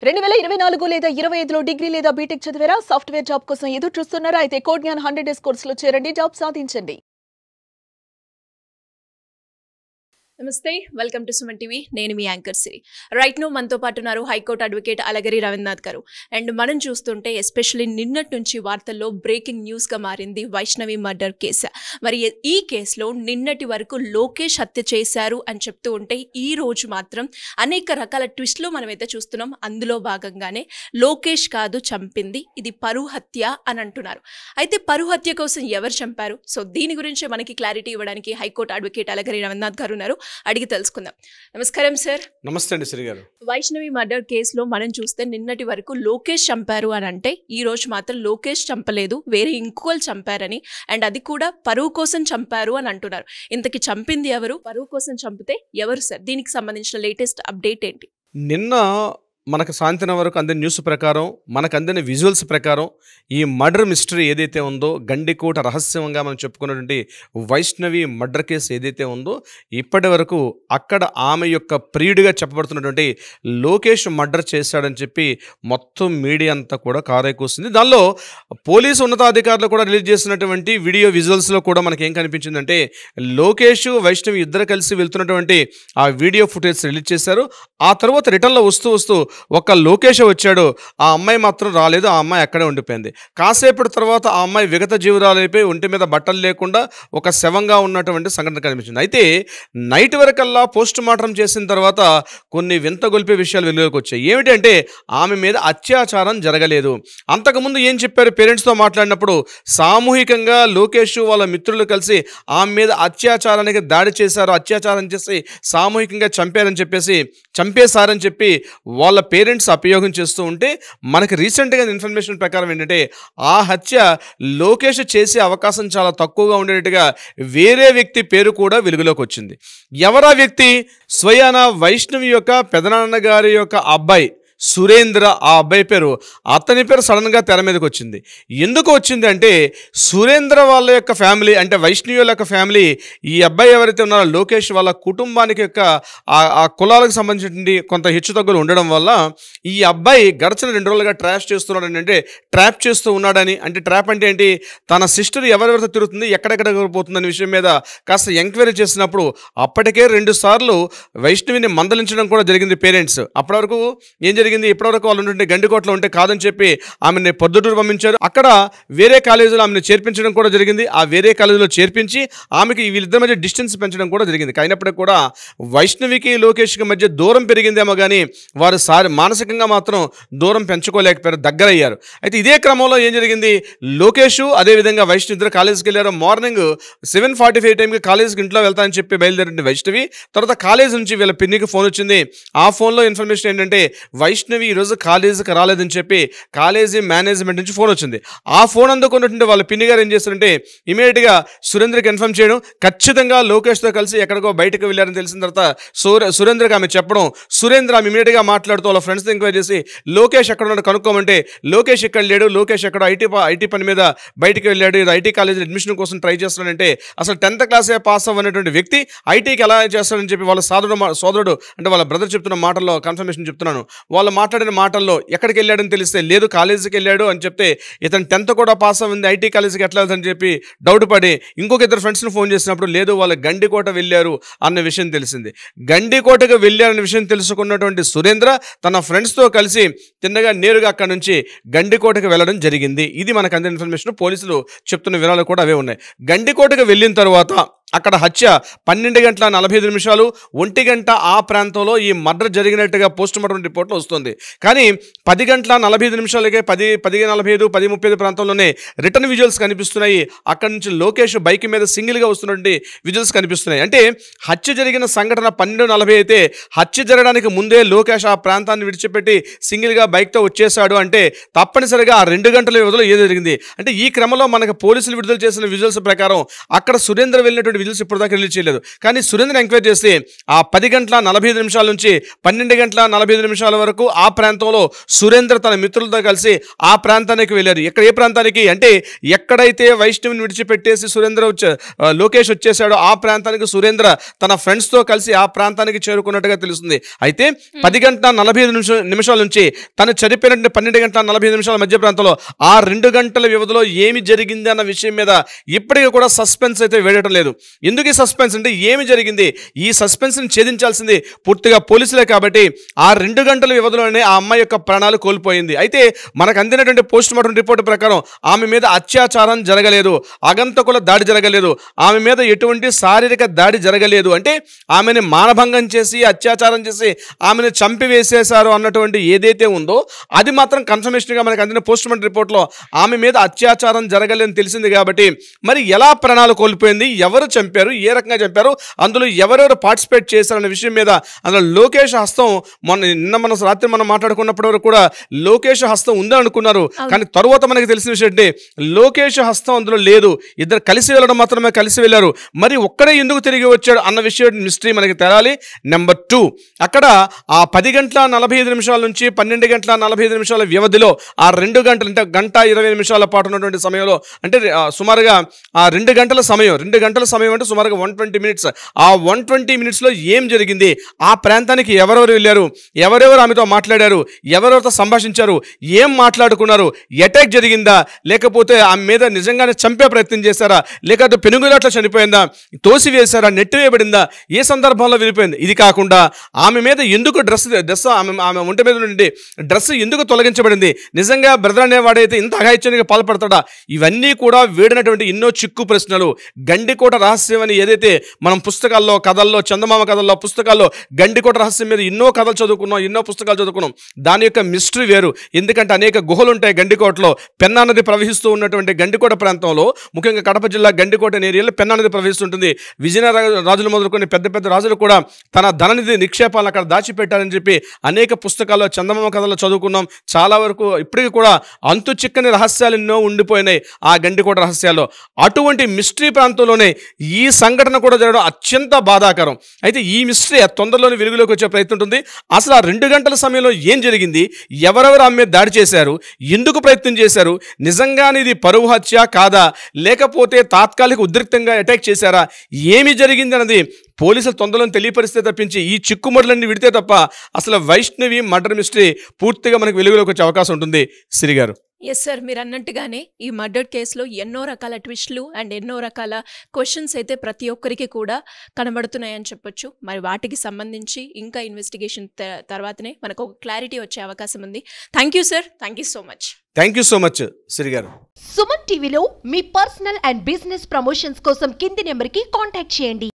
2024 లేదా 25లో డిగ్రీ లేదా బీటెక్ చదివారా? సాఫ్ట్వేర్ జాబ్ కోసం ఎదురు చూస్తున్నారా? అయితే కోడ్ జ్ఞాన్ 100 డేస్ కోర్సులో చేరండి, జాబ్ సాధించండి. నమస్తే, వెల్కమ్ టు సుమన్ టీవీ. నేను మీ యాంకర్ సిరి. రైట్ నో మనతో పాటు ఉన్నారు హైకోర్టు అడ్వకేట్ అలగిరి రవీంద్రనాథ్ గారు. అండ్ మనం చూస్తుంటే ఎస్పెషల్లీ నిన్నటి నుంచి వార్తల్లో బ్రేకింగ్ న్యూస్గా మారింది వైష్ణవి మర్డర్ కేసు. మరి ఈ కేసులో నిన్నటి వరకు లోకేష్ హత్య చేశారు అని చెప్తూ ఉంటే ఈ రోజు మాత్రం అనేక రకాల ట్విస్ట్లు మనమైతే చూస్తున్నాం. అందులో భాగంగానే లోకేష్ కాదు చంపింది, ఇది పరువు హత్య అని అంటున్నారు. అయితే పరువు హత్య కోసం ఎవరు చంపారు? సో దీని గురించి మనకి క్లారిటీ ఇవ్వడానికి హైకోర్టు అడ్వకేట్ అలగిరి రవీంద్రనాథ్ గారు ఉన్నారు. అడిగి తెలుసుకుందాం. నమస్కారం సార్. నమస్తే అండి శ్రీ గారు. వైష్ణవి మర్డర్ కేసులో మనం చూస్తే నిన్నటి వరకు లోకేష్ చంపారు అని అంటే ఈ రోజు మాత్రం లోకేష్ చంపలేదు, వేరే ఇంకోళ్ళు చంపారని, అండ్ అది కూడా పరువు కోసం చంపారు అని అంటున్నారు. ఇంతకీ చంపింది ఎవరు? పరువు కోసం చంపితే ఎవరు సార్? దీనికి సంబంధించిన లేటెస్ట్ అప్డేట్ ఏంటి? నిన్న మనకు సాయంత్రం వరకు అందిన న్యూస్ ప్రకారం, మనకు అందిన విజువల్స్ ప్రకారం ఈ మర్డర్ మిస్టరీ ఏదైతే ఉందో, గండికోట రహస్యంగా మనం చెప్పుకున్నటువంటి వైష్ణవి మర్డర్ కేసు ఏదైతే ఉందో, ఇప్పటి వరకు అక్కడ ఆమె యొక్క ప్రియుడిగా చెప్పబడుతున్నటువంటి లోకేష్ మర్డర్ చేశాడని చెప్పి మొత్తం మీడియా అంతా కూడా కారైకూస్తుంది. దానిలో పోలీసు ఉన్నతాధికారులు కూడా రిలీజ్ చేసినటువంటి వీడియో విజువల్స్లో కూడా మనకి ఏం కనిపించిందంటే, లోకేష్ వైష్ణవి ఇద్దరు కలిసి వెళ్తున్నటువంటి ఆ వీడియో ఫుటేజ్ రిలీజ్ చేశారు. ఆ తర్వాత రిటర్న్లో వస్తూ ఒక్క లోకేష్ వచ్చాడు, ఆ అమ్మాయి మాత్రం రాలేదు, ఆ అమ్మాయి అక్కడే ఉండిపోయింది. కాసేపటి తర్వాత ఆ అమ్మాయి విగత జీవురాలైపోయి ఒంటి మీద బట్టలు లేకుండా ఒక శవంగా ఉన్నటువంటి సంఘటన కనిపించింది. అయితే నైట్ వరకల్లా పోస్ట్ మార్టం చేసిన తర్వాత కొన్ని వింత గొలిపే విషయాలు వెలుగులోకి వచ్చాయి. ఏమిటంటే ఆమె మీద అత్యాచారం జరగలేదు. అంతకుముందు ఏం చెప్పారు? పేరెంట్స్తో మాట్లాడినప్పుడు సామూహికంగా లోకేష్ వాళ్ళ మిత్రులు కలిసి ఆమె మీద అత్యాచారానికి దాడి చేశారు, అత్యాచారం చేసి సామూహికంగా చంపేశారని చెప్పి వాళ్ళ పేరెంట్స్ అభియోగం చేస్తూ ఉంటే, మనకి రీసెంట్గా ఇన్ఫర్మేషన్ ప్రకారం ఏంటంటే ఆ హత్య లోకేష్ చేసే అవకాశం చాలా తక్కువగా ఉండేట్టుగా వేరే వ్యక్తి పేరు కూడా వెలుగులోకి వచ్చింది. ఎవరా వ్యక్తి? స్వయాన వైష్ణవి యొక్క పెదనాన్న గారి యొక్క అబ్బాయి సురేంద్ర, ఆ అబ్బాయి పేరు. అతని పేరు సడన్గా తెర మీదకి వచ్చింది. ఎందుకు వచ్చింది అంటే, సురేంద్ర వాళ్ళ యొక్క ఫ్యామిలీ, అంటే వైష్ణవి వాళ్ళ యొక్క ఫ్యామిలీ, ఈ అబ్బాయి ఎవరైతే ఉన్నారో లోకేష్ వాళ్ళ కుటుంబానికి యొక్క ఆ కులాలకు సంబంధించిన కొంత హెచ్చుతగ్గులు ఉండడం వల్ల ఈ అబ్బాయి గడిచిన 2 రోజులుగా ట్రాప్ చేస్తూ ఉన్నాడని. అంటే ట్రాప్ అంటే ఏంటి? తన సిస్టర్ ఎవరెవరితో తిరుగుతుంది, ఎక్కడెక్కడ పోతుందనే విషయం మీద కాస్త ఎంక్వైరీ చేసినప్పుడు అప్పటికే 2 సార్లు వైష్ణవిని మందలించడం కూడా జరిగింది పేరెంట్స్. అప్పటి వరకు ఏం జరిగింది? ఇప్పటివరకు వాళ్ళు ఉంటుంటే గండికోటలో ఉంటే కాదని చెప్పి ఆమెని పొద్దుటూరు పంపించారు. అక్కడ వేరే కాలేజీలో ఆమెను చేర్పించడం కూడా జరిగింది. ఆ వేరే కాలేజీలో చేర్పించి ఆమెకి వీళ్ళిద్దరి మధ్య డిస్టెన్స్ పెంచడం కూడా జరిగింది. అయినప్పటికీ కూడా వైష్ణవికి లోకేష్కి మధ్య దూరం పెరిగిందేమో కానీ వారు మానసికంగా మాత్రం దూరం పెంచుకోలేకపోయారు, దగ్గరయ్యారు. అయితే ఇదే క్రమంలో ఏం జరిగింది? లోకేష్ అదేవిధంగా వైష్ణవి ఇద్దరు కాలేజీకి వెళ్ళారు. మార్నింగ్ 7:45 టైంకి కాలేజీకి ఇంట్లో వెళ్తానని చెప్పి బయలుదేరింది వైష్ణవి. తర్వాత కాలేజీ నుంచి వీళ్ళ పిన్నికి ఫోన్ వచ్చింది. ఆ ఫోన్లో ఇన్ఫర్మేషన్ ఏంటంటే, వైష్ణవి ఈరోజు కాలేజీకి రాలేదని చెప్పి కాలేజీ మేనేజ్మెంట్ నుంచి ఫోన్ వచ్చింది. ఆ ఫోన్ అందుకున్నటువంటి వాళ్ళ పిన్ని గారు ఏం చేస్తారంటే, ఇమీడియట్గా సురేంద్రకి ఇన్ఫార్మ్ చేయడం, ఖచ్చితంగా లోకేష్తో కలిసి ఎక్కడికో బయటకు వెళ్ళారని తెలిసిన తర్వాత సురేంద్రకి ఆమె చెప్పడం, సురేంద్ర ఆమె ఇమీడియట్గా మాట్లాడుతూ వాళ్ళ ఫ్రెండ్స్తో ఎంక్వైరీ చేసి లోకేష్ ఎక్కడ ఉన్నాడు కనుక్కోమంటే, లోకేష్ ఇక్కడ లేడు, లోకేష్ ఎక్కడ ఐటీ పని మీద బయటికి వెళ్ళాడు, ఇది ఐటీ కాలేజీలో అడ్మిషన్ కోసం ట్రై చేస్తున్నాడంటే, అసలు 10th క్లాసే పాస్ అవ్వనటువంటి వ్యక్తి ఐటీకి ఎలా చేస్తాడని చెప్పి వాళ్ళ సోదరుడు అంటే వాళ్ళ బ్రదర్ చెప్తున్న మాటల్లో కన్ఫర్మేషన్ చెప్తున్నాను. వాళ్ళు మాట్లాడిన మాటల్లో ఎక్కడికి వెళ్ళాడని తెలిస్తే, లేదు కాలేజీకి వెళ్ళాడు అని చెప్తే, ఇతను 10th కూడా పాస్ అవ్వింది, ఐటీ కాలేజీకి ఎట్లా వెళ్తాడని చెప్పి డౌట్ పడి ఇంకొక 2 ఫ్రెండ్స్ని ఫోన్ చేసినప్పుడు లేదు వాళ్ళు గండికోట వెళ్ళారు అన్న విషయం తెలిసింది. గండికోటకు వెళ్ళారన్న విషయం తెలుసుకున్నటువంటి సురేంద్ర తన ఫ్రెండ్స్తో కలిసి తిన్నగా నేరుగా అక్కడ నుంచి గండికోటకు వెళ్ళడం జరిగింది. ఇది మనకు అందిన ఇన్ఫర్మేషన్. పోలీసులు చెప్తున్న వివరాలు కూడా అవే ఉన్నాయి. గండికోటకు వెళ్ళిన తర్వాత అక్కడ హత్య 12:45, 1 గంట ఆ ప్రాంతంలో ఈ మర్డర్ జరిగినట్టుగా పోస్ట్ మార్టం రిపోర్ట్లో వస్తుంది. కానీ 10:45 10:45, 10:35 ప్రాంతంలోనే రిటర్న్ విజువల్స్ కనిపిస్తున్నాయి. అక్కడి నుంచి లోకేష్ బైక్ మీద సింగిల్గా వస్తున్నటువంటి విజువల్స్ కనిపిస్తున్నాయి. అంటే హత్య జరిగిన సంఘటన 12:40 అయితే, హత్య జరగడానికి ముందే లోకేష్ ఆ ప్రాంతాన్ని విడిచిపెట్టి సింగిల్గా బైక్తో వచ్చేసాడు అంటే తప్పనిసరిగా ఆ 2 గంటల వ్యవధిలో ఏదో జరిగింది. అంటే ఈ క్రమంలో మనకు పోలీసులు విడుదల చేసిన విజువల్స్ ప్రకారం అక్కడ సురేంద్ర వెళ్ళినటువంటి సంబంధించిన విజువల్స్ ఇప్పటిదాకా రిలీజ్ చేయలేదు. కానీ సురేంద్ర ఎంక్వైరీ చేసి ఆ 10 గంటల 45 నిమిషాల నుంచి 12 గంటల 45 నిమిషాల వరకు ఆ ప్రాంతంలో సురేంద్ర తన మిత్రులతో కలిసి ఆ ప్రాంతానికి వెళ్ళారు. ఏ ప్రాంతానికి అంటే ఎక్కడైతే వైష్ణవిని విడిచిపెట్టేసి లోకేష్ వచ్చేసాడో ఆ ప్రాంతానికి సురేంద్ర తన ఫ్రెండ్స్తో కలిసి ఆ ప్రాంతానికి చేరుకున్నట్టుగా తెలుస్తుంది. అయితే 10 గంటల 45 నిమిషాల నుంచి తను చనిపోయినటువంటి 12 గంటల 45 నిమిషాల మధ్య ప్రాంతంలో ఆ 2 గంటల వ్యవధిలో ఏమి జరిగింది అన్న విషయం మీద ఇప్పటికీ కూడా సస్పెన్స్ అయితే వేయడం లేదు. ఎందుకు ఈ సస్పెన్స్ అంటే ఏమి జరిగింది, ఈ సస్పెన్స్ని ఛేదించాల్సింది పూర్తిగా పోలీసులే. కాబట్టి ఆ 2 గంటల వ్యవధిలోనే ఆ అమ్మాయి యొక్క ప్రాణాలు కోల్పోయింది. అయితే మనకు అందినటువంటి పోస్ట్ మార్టం రిపోర్ట్ ప్రకారం ఆమె మీద అత్యాచారం జరగలేదు, అగంతకుల దాడి జరగలేదు, ఆమె మీద ఎటువంటి శారీరక దాడి జరగలేదు. అంటే ఆమెను మానభంగం చేసి అత్యాచారం చేసి ఆమెను చంపివేసేశారు అన్నటువంటి ఏదైతే ఉందో అది మాత్రం కన్ఫర్మేషన్గా మనకు అందిన పోస్ట్ మార్టం రిపోర్ట్లో ఆమె మీద అత్యాచారం జరగలేదని తెలిసింది. కాబట్టి మరి ఎలా ప్రాణాలు కోల్పోయింది, ఎవరు చంపారు, ఏ రకంగా చంపారు, అందులో ఎవరెవరు పార్టిసిపేట్ చేశారన్న విషయం మీద అందులో లోకేష్ హస్తం మన రాత్రి మనం మాట్లాడుకున్నప్పటి వరకు కూడా లోకేష్ హస్తం ఉందని అనుకున్నారు. కానీ తరువాత మనకి తెలిసిన విషయం అంటే లోకేష్ హస్తం అందులో లేదు, ఇద్దరు కలిసి వెళ్ళడం మాత్రమే కలిసి వెళ్ళారు. మరి ఒక్కడే ఎందుకు తిరిగి వచ్చాడు అన్న విషయం మిస్టరీ మనకి తెరాలి. నెంబర్ 2, అక్కడ ఆ 10 గంటల 45 నిమిషాల నుంచి 12 గంటల 45 నిమిషాల వ్యవధిలో ఆ 2 గంటలు అంటే గంట 20 నిమిషాల పాటు ఉన్నటువంటి సమయంలో అంటే సుమారుగా ఆ 2 గంటల సమయం అంటే సుమారుగా 120 మినిట్స్. ఆ 120 మినిట్స్లో ఏం జరిగింది, ఆ ప్రాంతానికి ఎవరెవరు వెళ్ళారు, ఎవరెవరు ఆమెతో మాట్లాడారు, ఎవరెవరితో సంభాషించారు, ఏం మాట్లాడుకున్నారు, అటాక్ జరిగిందా లేకపోతే ఆమె మీద నిజంగానే చంపే ప్రయత్నం చేశారా, లేకపోతే పెనుగులాట్లో చనిపోయిందా, తోసివేశారా, నెట్టివేయబడిందా, ఏ సందర్భంలో వెళ్ళిపోయింది, ఇది కాకుండా ఆమె మీద ఎందుకు డ్రెస్ ఆమె ఒంటి మీద నుండి డ్రెస్ ఎందుకు తొలగించబడింది, నిజంగా బ్రదర్ అనేవాడైతే ఇంత అఘాయిత్యానికి పాల్పడతాడా, ఇవన్నీ కూడా వేడినటువంటి ఎన్నో చిక్కు ప్రశ్నలు. గండికోట రహస్యం అని ఏదైతే మనం పుస్తకాల్లో కథల్లో చందమామ కథల్లో పుస్తకాల్లో గండికోట రహస్యం మీద ఎన్నో కథలు చదువుకున్నాం, ఎన్నో పుస్తకాలు చదువుకున్నాం. దాని యొక్క మిస్టరీ వేరు. ఎందుకంటే అనేక గుహలు ఉంటాయి గండికోటలో. పెన్నా నది ప్రవహిస్తూ ఉన్నటువంటి గండికోట ప్రాంతంలో, ముఖ్యంగా కడప జిల్లా గండికోట ఏరియాలో పెన్నా నది ప్రవహిస్తుంటుంది. విజయనగర రాజులు మొదలుకొని పెద్ద పెద్ద రాజులు కూడా తన ధననిధి నిక్షేపాలను అక్కడ దాచిపెట్టారని చెప్పి అనేక పుస్తకాల్లో చందమామ కథల్లో చదువుకున్నాం. చాలా వరకు ఇప్పటికీ కూడా అంతు చిక్కని రహస్యాలు ఎన్నో ఉండిపోయినాయి ఆ గండికోట రహస్యాల్లో. అటువంటి మిస్టరీ ప్రాంతంలోనే ఈ సంఘటన కూడా జరగడం అత్యంత బాధాకరం. అయితే ఈ మిస్టరీ తొందరలోనే వెలుగులోకి వచ్చే ప్రయత్నం ఉంటుంది. అసలు ఆ 2 గంటల సమయంలో ఏం జరిగింది, ఎవరెవరు ఆమె మీద దాడి చేశారు, ఎందుకు ప్రయత్నం చేశారు, నిజంగానే ఇది పరువు హత్య కాదా, లేకపోతే తాత్కాలిక ఉద్రిక్తంగా అటాక్ చేశారా, ఏమి జరిగింది అన్నది పోలీసులు తొందరలో తెలియపరిస్తే తప్పించి ఈ చిక్కుముడులన్నీ విడితే తప్ప అసలు వైష్ణవి మర్డర్ మిస్టరీ పూర్తిగా మనకు వెలుగులోకి వచ్చే అవకాశం ఉంటుంది. సిరి గారు. ఎస్ సార్, మీరు అన్నట్టుగానే ఈ మర్డర్ కేసులో ఎన్నో రకాల ట్విస్టులు అండ్ ఎన్నో రకాల క్వశ్చన్స్ అయితే ప్రతి ఒక్కరికి కూడా కనబడుతున్నాయని చెప్పొచ్చు. మరి వాటికి సంబంధించి ఇంకా ఇన్వెస్టిగేషన్ తర్వాతనే మనకు ఒక క్లారిటీ వచ్చే అవకాశం ఉంది. Thank you sir, thank you so much. Thank you so much Siri గారు. సుమన్ టీవీలో మీ పర్సనల్ అండ్ బిజినెస్ ప్రమోషన్స్ కోసం కింది నెంబర్కి కాంటాక్ట్ చేయండి.